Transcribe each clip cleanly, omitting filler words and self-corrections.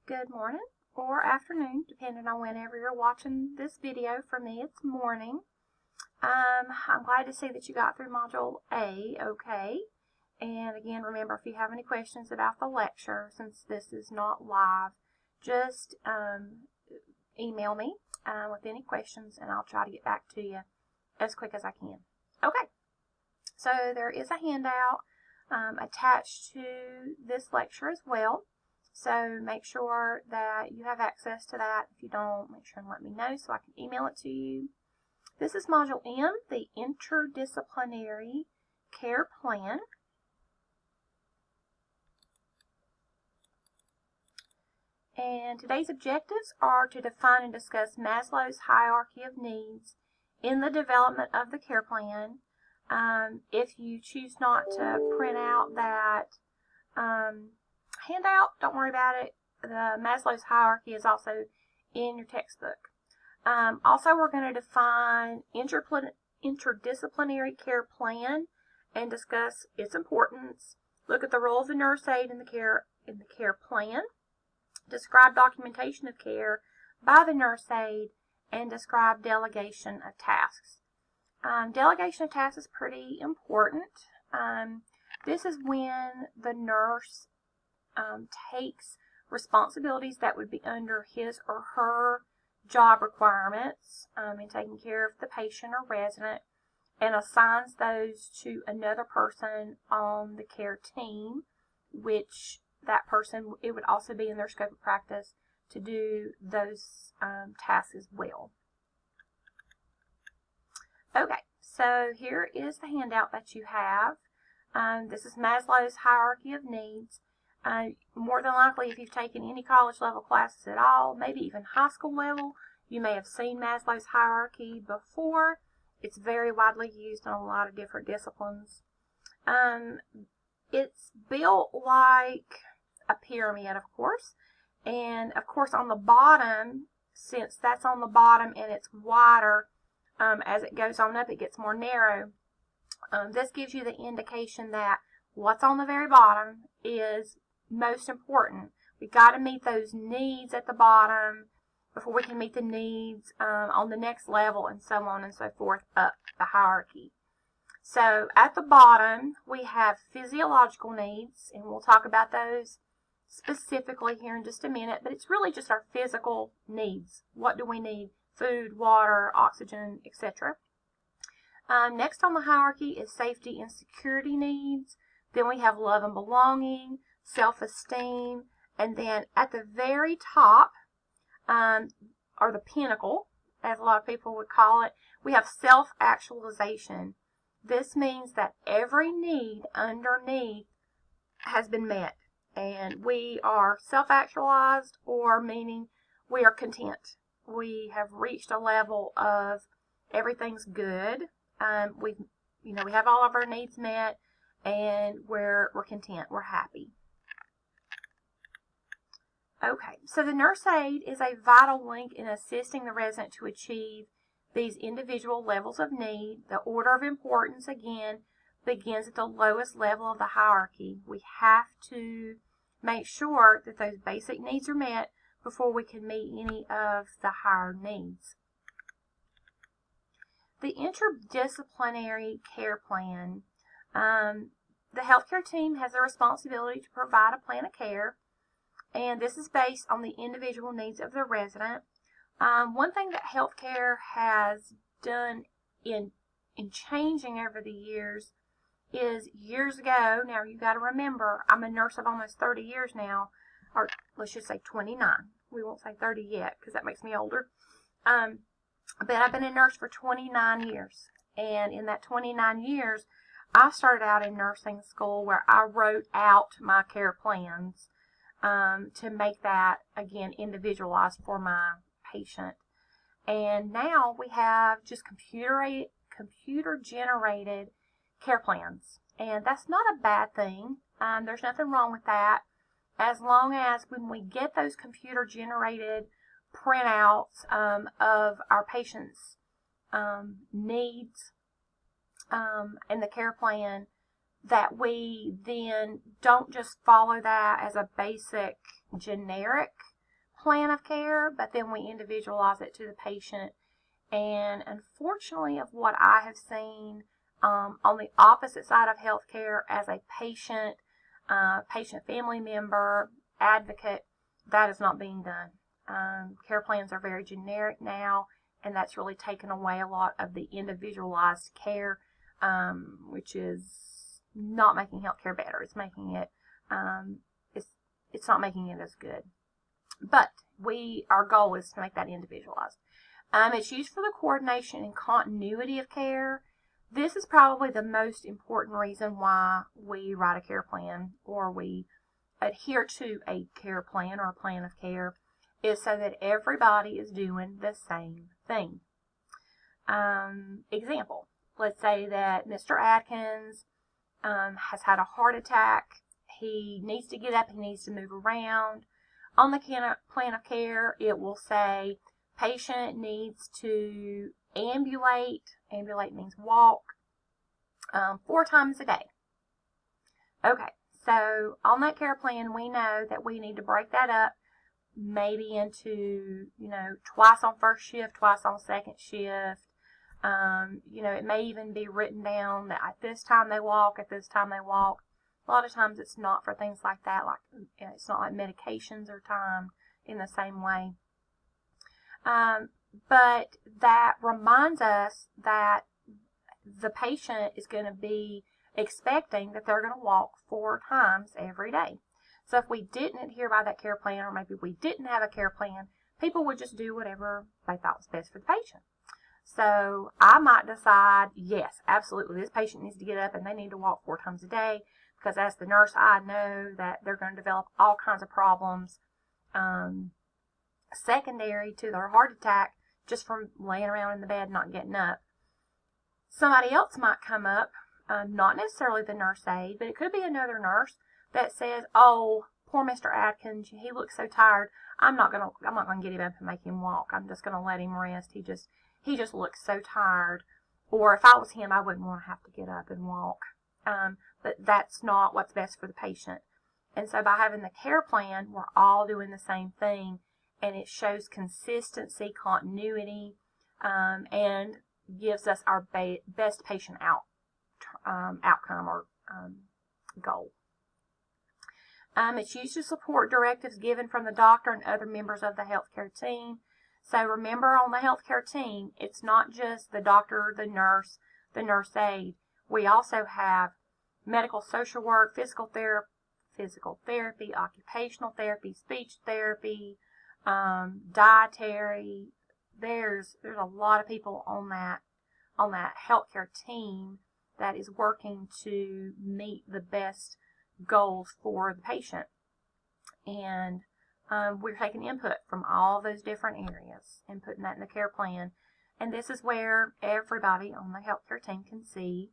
good morning, or afternoon, depending on whenever you're watching this video. For me, it's morning. I'm glad to see that you got through Module A okay. And again, remember, if you have any questions about the lecture, since this is not live, just email me with any questions, and I'll try to get back to you as quick as I can. Okay, so there is a handout attached to this lecture as well. So make sure that you have access to that. If you don't, make sure and let me know so I can email it to you. This is Module M, the Interdisciplinary Care Plan. And today's objectives are to define and discuss Maslow's hierarchy of needs in the development of the care plan. If you choose not to print out that handout, don't worry about it. The Maslow's hierarchy is also in your textbook. Also, we're going to define interdisciplinary care plan and discuss its importance. Look at the role of the nurse aide in the care plan. Describe documentation of care by the nurse aide, and describe delegation of tasks. Delegation of tasks is pretty important. This is when the nurse takes responsibilities that would be under his or her job requirements in taking care of the patient or resident, and assigns those to another person on the care team, which that person, it would also be in their scope of practice to do those tasks as well. Okay, so here is the handout that you have. This is Maslow's hierarchy of needs. More than likely, if you've taken any college level classes at all, maybe even high school level, you may have seen Maslow's hierarchy before. It's very widely used in a lot of different disciplines. It's built like a pyramid, of course, and of course on the bottom, since that's on the bottom and it's wider, as it goes on up, it gets more narrow. This gives you the indication that what's on the very bottom is most important. We've got to meet those needs at the bottom before we can meet the needs on the next level, and so on and so forth up the hierarchy. So at the bottom, we have physiological needs, and we'll talk about those specifically here in just a minute, but it's really just our physical needs. What do we need? Food, water, oxygen, etc. Next on the hierarchy is safety and security needs. Then we have love and belonging, self-esteem, and then at the very top, or the pinnacle, as a lot of people would call it, we have self-actualization. This means that every need underneath has been met, and we are self-actualized, or meaning we are content. We have reached a level of everything's good. We have all of our needs met, and we're content. We're happy. Okay, so the nurse aide is a vital link in assisting the resident to achieve these individual levels of need. The order of importance, again, begins at the lowest level of the hierarchy. We have to make sure that those basic needs are met before we can meet any of the higher needs. The interdisciplinary care plan. The healthcare team has a responsibility to provide a plan of care, and this is based on the individual needs of the resident. One thing that healthcare has done in changing over the years is years ago, now you've got to remember, I'm a nurse of almost 30 years now, or let's just say 29. We won't say 30 yet because that makes me older. But I've been a nurse for 29 years. And in that 29 years, I started out in nursing school where I wrote out my care plans to make that, again, individualized for my patient. And now we have just computer-generated care plans. And that's not a bad thing. There's nothing wrong with that, as long as when we get those computer-generated printouts of our patients' needs and the care plan, that we then don't just follow that as a basic generic plan of care, but then we individualize it to the patient. And unfortunately, of what I have seen on the opposite side of healthcare, as a patient, patient family member, advocate, that is not being done. Care plans are very generic now, and that's really taken away a lot of the individualized care, which is not making healthcare better. It's making it, it's not making it as good. But our goal is to make that individualized. It's used for the coordination and continuity of care. This is probably the most important reason why we write a care plan, or we adhere to a care plan or a plan of care, is so that everybody is doing the same thing. Example, let's say that Mr. Adkins has had a heart attack. He needs to get up, he needs to move around. On the plan of care, it will say patient needs to ambulate. Ambulate means walk 4 times a day. Okay, so on that care plan, we know that we need to break that up maybe into, twice on first shift, twice on second shift. It may even be written down that at this time they walk, at this time they walk. A lot of times it's not for things like that. Like, it's not like medications are timed in the same way. But that reminds us that the patient is going to be expecting that they're going to walk 4 times every day. So if we didn't adhere by that care plan, or maybe we didn't have a care plan, people would just do whatever they thought was best for the patient. So I might decide, yes, absolutely, this patient needs to get up and they need to walk 4 times a day, because as the nurse, I know that they're going to develop all kinds of problems secondary to their heart attack just from laying around in the bed not getting up. Somebody else might come up, not necessarily the nurse aide, but it could be another nurse that says, "Oh, poor Mr. Adkins, he looks so tired. I'm not gonna get him up and make him walk. I'm just gonna let him rest. He just looks so tired." Or if I was him, I wouldn't want to have to get up and walk. But that's not what's best for the patient. And so by having the care plan, we're all doing the same thing, and it shows consistency, continuity, and gives us our best patient outcome or goal. It's used to support directives given from the doctor and other members of the healthcare team. So remember, on the healthcare team, it's not just the doctor, the nurse aide. We also have medical social work, physical therapy, occupational therapy, speech therapy, dietary. There's a lot of people on that healthcare team that is working to meet the best goals for the patient. And we're taking input from all those different areas and putting that in the care plan. And this is where everybody on the healthcare team can see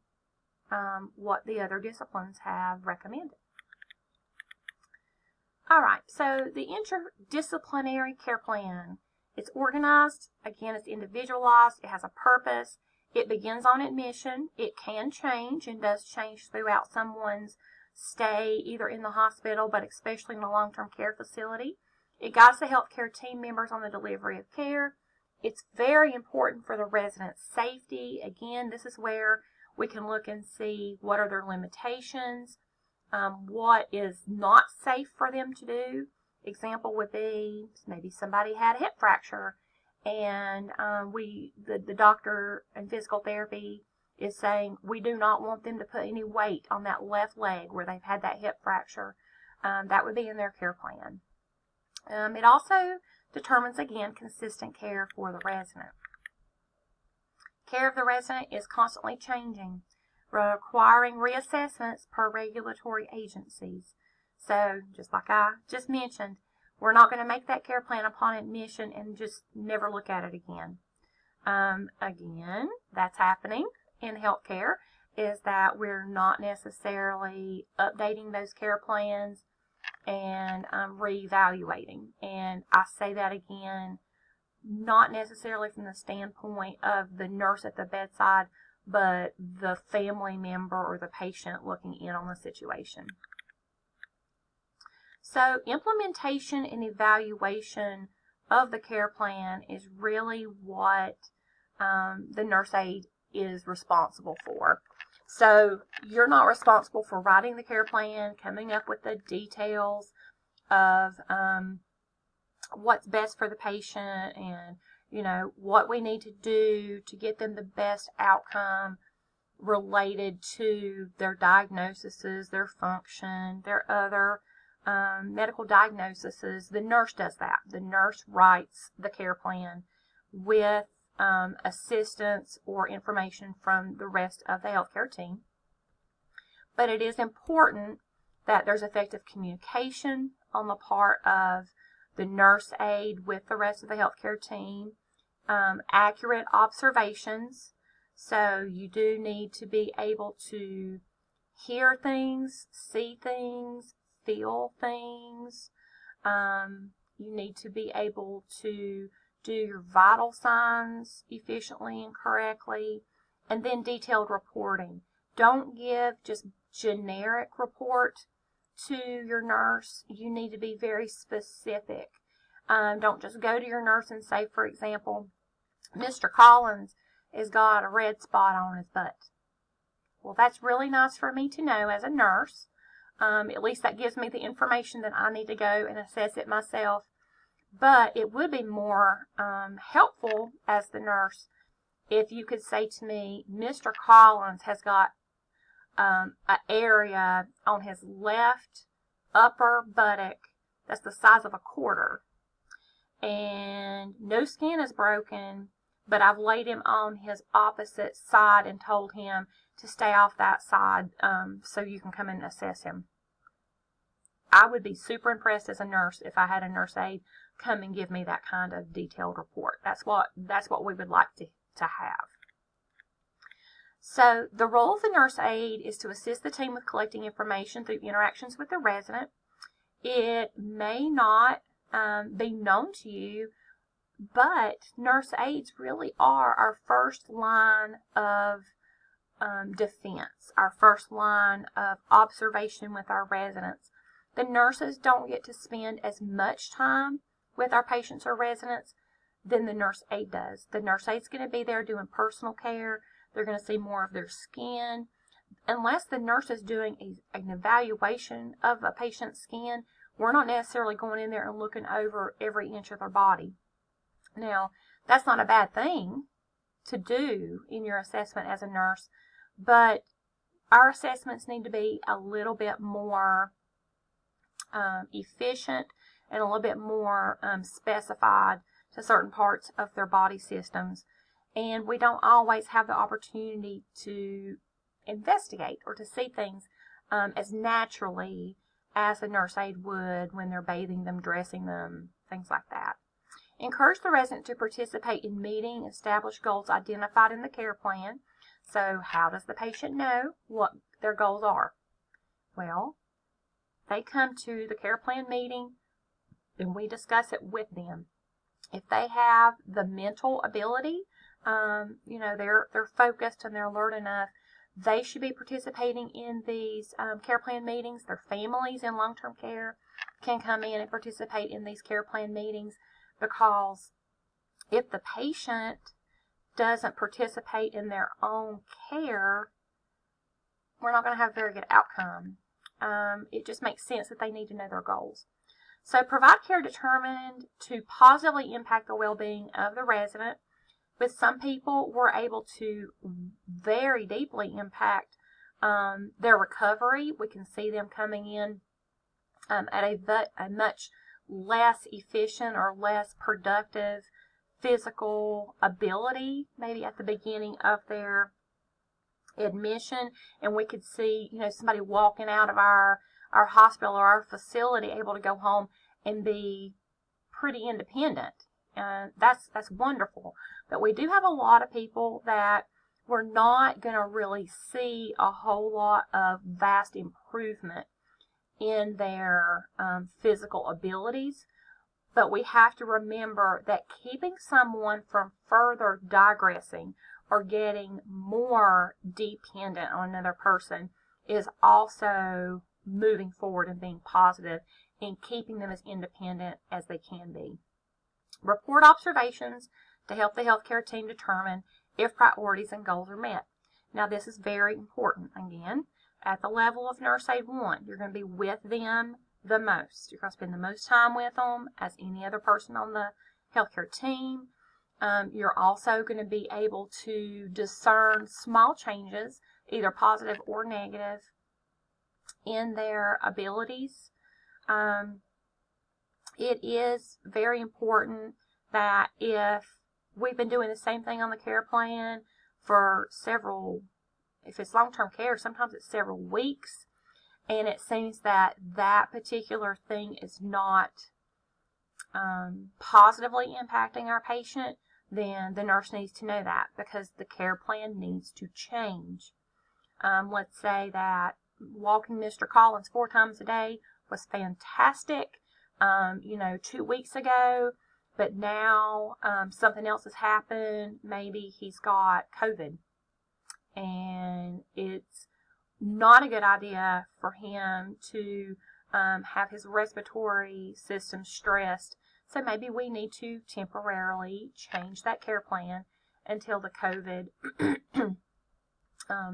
what the other disciplines have recommended. All right, so the interdisciplinary care plan, it's organized. Again, it's individualized. It has a purpose. It begins on admission. It can change and does change throughout someone's stay, either in the hospital, but especially in a long-term care facility. It guides the healthcare team members on the delivery of care. It's very important for the resident's safety. Again, this is where we can look and see what are their limitations, what is not safe for them to do. Example would be maybe somebody had a hip fracture, and the doctor in physical therapy is saying we do not want them to put any weight on that left leg where they've had that hip fracture. That would be in their care plan. It also determines, again, consistent care for the resident. Care of the resident is constantly changing, requiring reassessments per regulatory agencies. So, just like I just mentioned, we're not going to make that care plan upon admission and just never look at it again. Again, that's happening in healthcare, is that we're not necessarily updating those care plans and reevaluating. And I say that again, not necessarily from the standpoint of the nurse at the bedside, but the family member or the patient looking in on the situation. So implementation and evaluation of the care plan is really what the nurse aide is responsible for. So you're not responsible for writing the care plan, coming up with the details of what's best for the patient and, what we need to do to get them the best outcome related to their diagnoses, their function, their other medical diagnoses. The nurse does that. The nurse writes the care plan with assistance or information from the rest of the healthcare team. But it is important that there's effective communication on the part of the nurse aide with the rest of the healthcare team, accurate observations. So you do need to be able to hear things, see things, feel things. You need to be able to do your vital signs efficiently and correctly, and then detailed reporting. Don't give just generic report to your nurse. You need to be very specific. Don't just go to your nurse and say, for example, Mr. Collins has got a red spot on his butt. Well, that's really nice for me to know as a nurse. At least that gives me the information that I need to go and assess it myself. But it would be more helpful as the nurse if you could say to me, Mr. Collins has got an area on his left upper buttock that's the size of a quarter. And no skin is broken, but I've laid him on his opposite side and told him to stay off that side so you can come in and assess him. I would be super impressed as a nurse if I had a nurse aide come and give me that kind of detailed report. That's what we would like to have. So the role of the nurse aide is to assist the team with collecting information through interactions with the resident. It may not be known to you, but nurse aides really are our first line of defense, our first line of observation with our residents. The nurses don't get to spend as much time with our patients or residents than the nurse aide does. The nurse aide's going to be there doing personal care. They're going to see more of their skin. Unless the nurse is doing an evaluation of a patient's skin, we're not necessarily going in there and looking over every inch of their body. Now, that's not a bad thing to do in your assessment as a nurse, but our assessments need to be a little bit more efficient and a little bit more specified to certain parts of their body systems. And we don't always have the opportunity to investigate or to see things as naturally as a nurse aide would when they're bathing them, dressing them, things like that. Encourage the resident to participate in meeting established goals identified in the care plan. So how does the patient know what their goals are? Well, they come to the care plan meeting and we discuss it with them. If they have the mental ability, they're focused and they're alert enough, they should be participating in these care plan meetings. Their families in long-term care can come in and participate in these care plan meetings, because if the patient doesn't participate in their own care, we're not going to have a very good outcome. It just makes sense that they need to know their goals. So provide care determined to positively impact the well-being of the resident. With some people, we're able to very deeply impact their recovery. We can see them coming in at a much less efficient or less productive physical ability, maybe at the beginning of their admission, and we could see, somebody walking out of our hospital or our facility able to go home and be pretty independent. That's wonderful. But we do have a lot of people that we're not going to really see a whole lot of vast improvement in their physical abilities. But we have to remember that keeping someone from further digressing or getting more dependent on another person is also moving forward and being positive in keeping them as independent as they can be. Report observations to help the healthcare team determine if priorities and goals are met. Now, this is very important. Again, at the level of Nurse Aide 1, you're going to be with them the most. You're going to spend the most time with them as any other person on the healthcare team. You're also going to be able to discern small changes, either positive or negative, in their abilities. It is very important that if we've been doing the same thing on the care plan for if it's long-term care, sometimes it's several weeks, and it seems that that particular thing is not positively impacting our patient, then the nurse needs to know that, because the care plan needs to change. Let's say that walking Mr. Collins 4 times a day was fantastic, 2 weeks ago, but now something else has happened. Maybe he's got COVID, and it's not a good idea for him to have his respiratory system stressed. So maybe we need to temporarily change that care plan until the COVID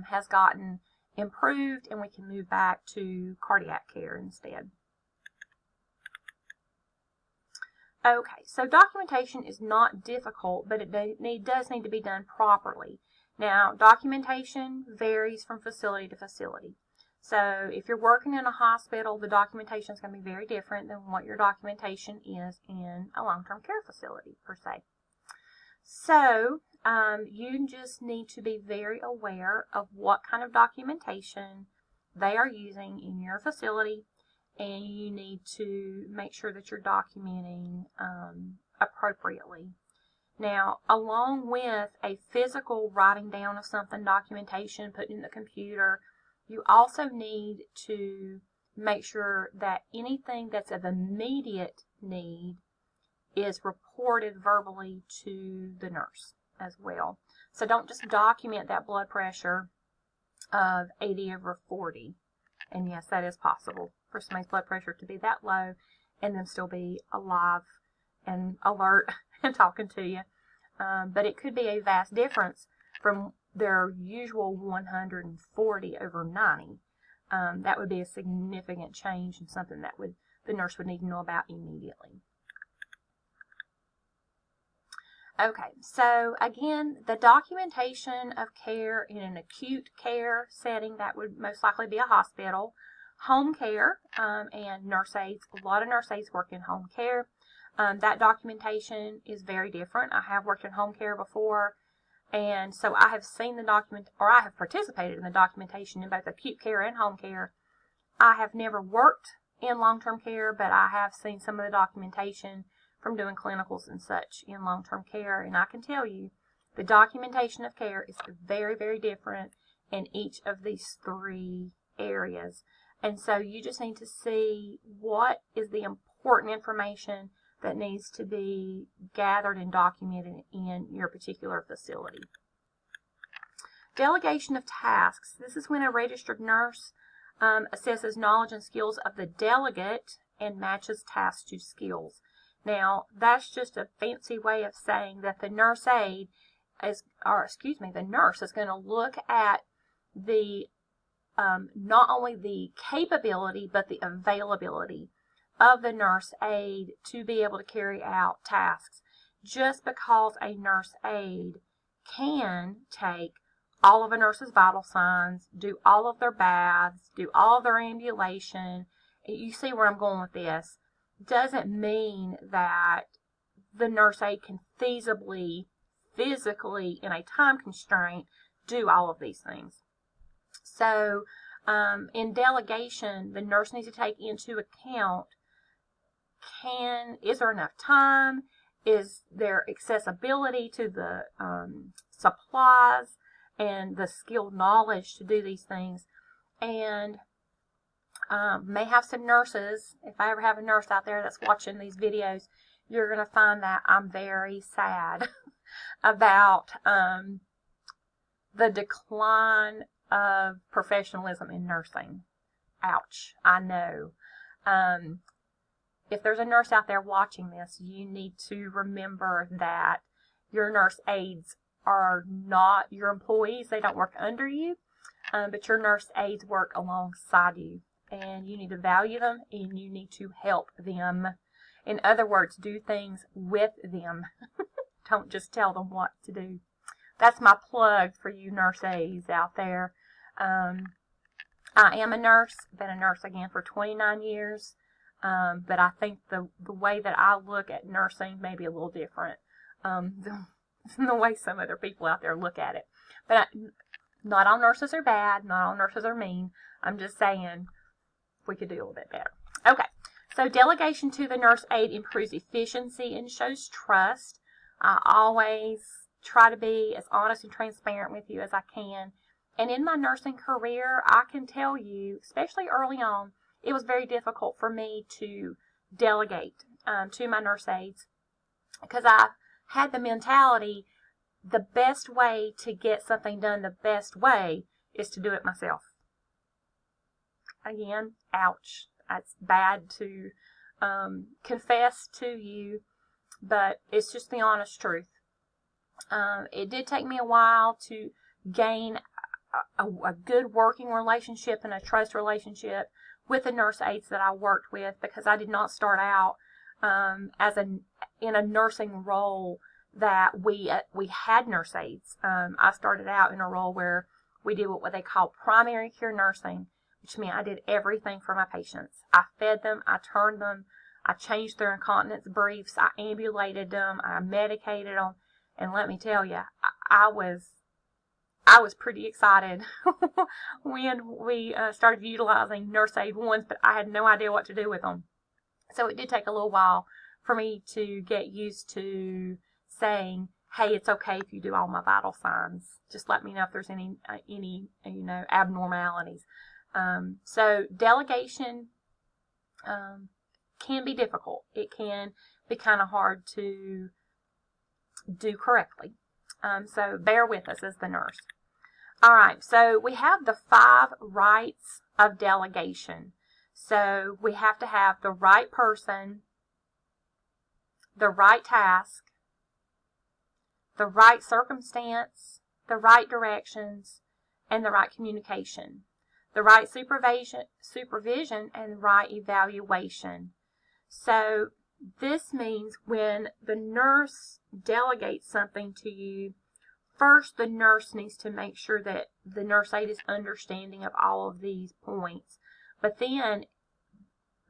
has gotten improved and we can move back to cardiac care instead. Okay, so documentation is not difficult, but it does need to be done properly. Now, documentation varies from facility to facility. So if you're working in a hospital, the documentation is going to be very different than what your documentation is in a long-term care facility, per se. So you just need to be very aware of what kind of documentation they are using in your facility, and you need to make sure that you're documenting appropriately. Now, along with a physical writing down of something, documentation, putting in the computer, you also need to make sure that anything that's of immediate need is reported verbally to the nurse as well. So don't just document that blood pressure of 80/40. And yes, that is possible for somebody's blood pressure to be that low and them still be alive and alert and talking to you. But it could be a vast difference from their usual 140/90. That would be a significant change and something that the nurse would need to know about immediately. Okay, so again, the documentation of care in an acute care setting, that would most likely be a hospital, home care, and nurse aides. A lot of nurse aides work in home care. That documentation is very different. I have worked in home care before, and so I have seen I have participated in the documentation in both acute care and home care. I have never worked in long-term care, but I have seen some of the documentation from doing clinicals and such in long-term care, and I can tell you the documentation of care is very, very different in each of these 3 areas. And so you just need to see what is the important information that needs to be gathered and documented in your particular facility. Delegation of tasks. This is when a registered nurse assesses knowledge and skills of the delegate and matches tasks to skills. Now, that's just a fancy way of saying that the nurse aide the nurse is going to look at the not only the capability but the availability of the nurse aide to be able to carry out tasks. Just because a nurse aide can take all of a nurse's vital signs, do all of their baths, do all of their ambulation, you see where I'm going with this, doesn't mean that the nurse aide can feasibly, physically, in a time constraint, do all of these things. So in delegation, the nurse needs to take into account, is there enough time? Is there accessibility to the supplies and the skilled knowledge to do these things? And may have some nurses, if I ever have a nurse out there that's watching these videos, you're going to find that I'm very sad about the decline of professionalism in nursing. Ouch, I know. if there's a nurse out there watching this, you need to remember that your nurse aides are not your employees. They don't work under you, but your nurse aides work alongside you. And you need to value them, and you need to help them. In other words, do things with them. Don't just tell them what to do. That's my plug for you nurse aides out there. I am a nurse. Been a nurse again for 29 years. But I think the way that I look at nursing may be a little different than the way some other people out there look at it. But not all nurses are bad. Not all nurses are mean. I'm just saying we could do a little bit better. Okay, so delegation to the nurse aide improves efficiency and shows trust. I always try to be as honest and transparent with you as I can. And in my nursing career, I can tell you, especially early on, it was very difficult for me to delegate to my nurse aides because I had the mentality the best way to get something done the best way is to do it myself. Again, ouch. That's bad to confess to you, but it's just the honest truth. It did take me a while to gain a good working relationship and a trust relationship with the nurse aides that I worked with, because I did not start out in a nursing role that we had nurse aides. I started out in a role where we did what they call primary care nursing, which meant I did everything for my patients. I fed them, I turned them, I changed their incontinence briefs, I ambulated them, I medicated them, and let me tell you, I was pretty excited when we started utilizing nurse aide ones, but I had no idea what to do with them. So it did take a little while for me to get used to saying, hey, it's okay if you do all my vital signs. Just let me know if there's any abnormalities. So delegation can be difficult. It can be kind of hard to do correctly. So bear with us as the nurse. All right, so we have the 5 rights of delegation. So we have to have the right person, the right task, the right circumstance, the right directions, and the right communication, the right supervision, and the right evaluation. So this means when the nurse delegates something to you, first, the nurse needs to make sure that the nurse aide is understanding of all of these points. But then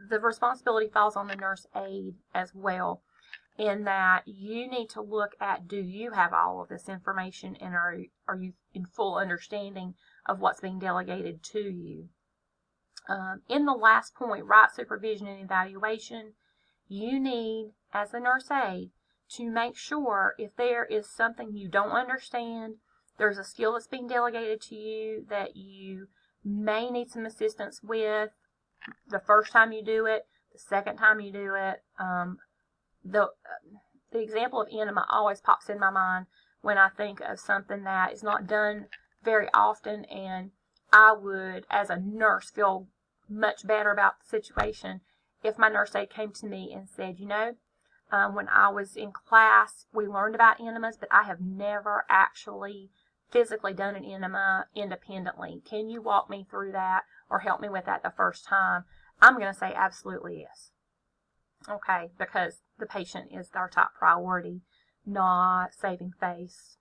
the responsibility falls on the nurse aide as well, in that you need to look at, do you have all of this information, and are you in full understanding of what's being delegated to you? In the last point, right supervision and evaluation, you need, as a nurse aide, to make sure if there is something you don't understand, there's a skill that's being delegated to you that you may need some assistance with the first time you do it, the second time you do it. The example of enema always pops in my mind when I think of something that is not done very often, and I would, as a nurse, feel much better about the situation if my nurse aide came to me and said, when I was in class, we learned about enemas, but I have never actually physically done an enema independently. Can you walk me through that or help me with that the first time? I'm going to say absolutely yes. Okay, because the patient is our top priority, not saving face,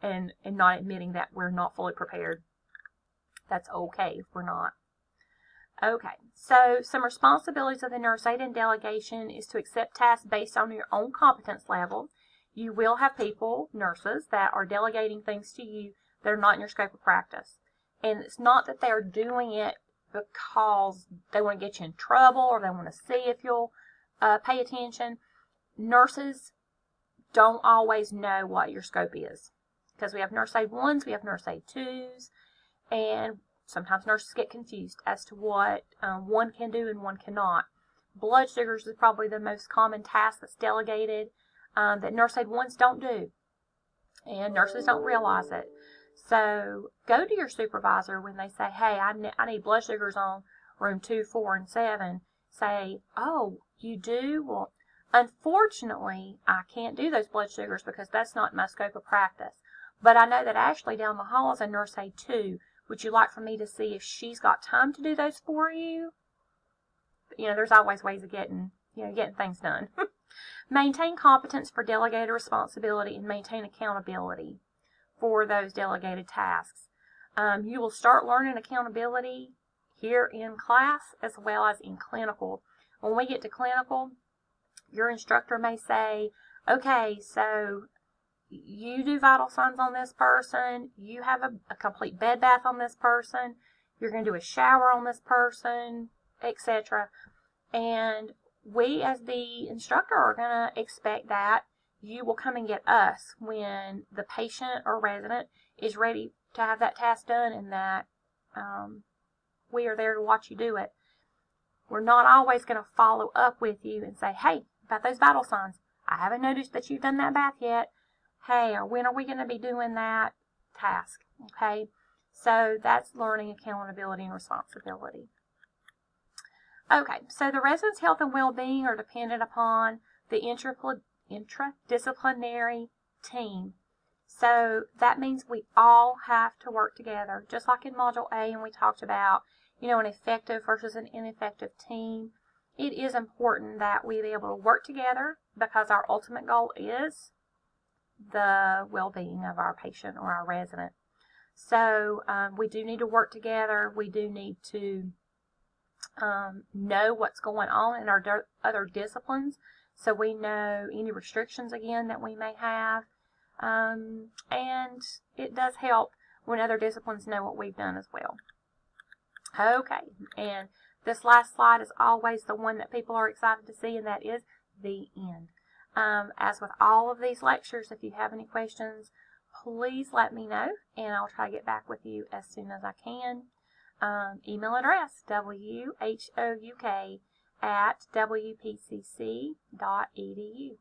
and not admitting that we're not fully prepared. That's okay if we're not. Okay, so some responsibilities of the nurse aide in delegation is to accept tasks based on your own competence level. You will have people, nurses, that are delegating things to you that are not in your scope of practice. And it's not that they're doing it because they want to get you in trouble or they want to see if you'll pay attention. Nurses don't always know what your scope is, because we have nurse aide 1s, we have nurse aide 2s, and sometimes nurses get confused as to what one can do and one cannot. Blood sugars is probably the most common task that's delegated that nurse aide 1s don't do, and nurses don't realize it. So go to your supervisor when they say, hey, I need blood sugars on room 2, 4, and 7. say, oh, you do? Well, unfortunately, I can't do those blood sugars because that's not my scope of practice. But I know that Ashley down the hall is a nurse aide too. Would you like for me to see if she's got time to do those for you? You know, there's always ways of getting things done. Maintain competence for delegated responsibility and maintain accountability for those delegated tasks. You will start learning accountability here in class as well as in clinical. When we get to clinical, your instructor may say, okay, so you do vital signs on this person, you have a complete bed bath on this person, you're going to do a shower on this person, etc. And we as the instructor are going to expect that you will come and get us when the patient or resident is ready to have that task done, and that we are there to watch you do it. We're not always going to follow up with you and say, hey, about those vital signs, I haven't noticed that you've done that bath yet. Hey, or when are we going to be doing that task? Okay, so that's learning accountability and responsibility. Okay, so the residents' health and well-being are dependent upon the interdisciplinary team. So that means we all have to work together, just like in Module A, and we talked about, an effective versus an ineffective team. It is important that we be able to work together because our ultimate goal is the well-being of our patient or our resident. So we do need to work together. We do need to know what's going on in our other disciplines, so we know any restrictions again that we may have, and it does help when other disciplines know what we've done as well. Okay, and this last slide is always the one that people are excited to see, and that is the end. As with all of these lectures, if you have any questions, please let me know, and I'll try to get back with you as soon as I can. Email address, whouk@wpcc.edu.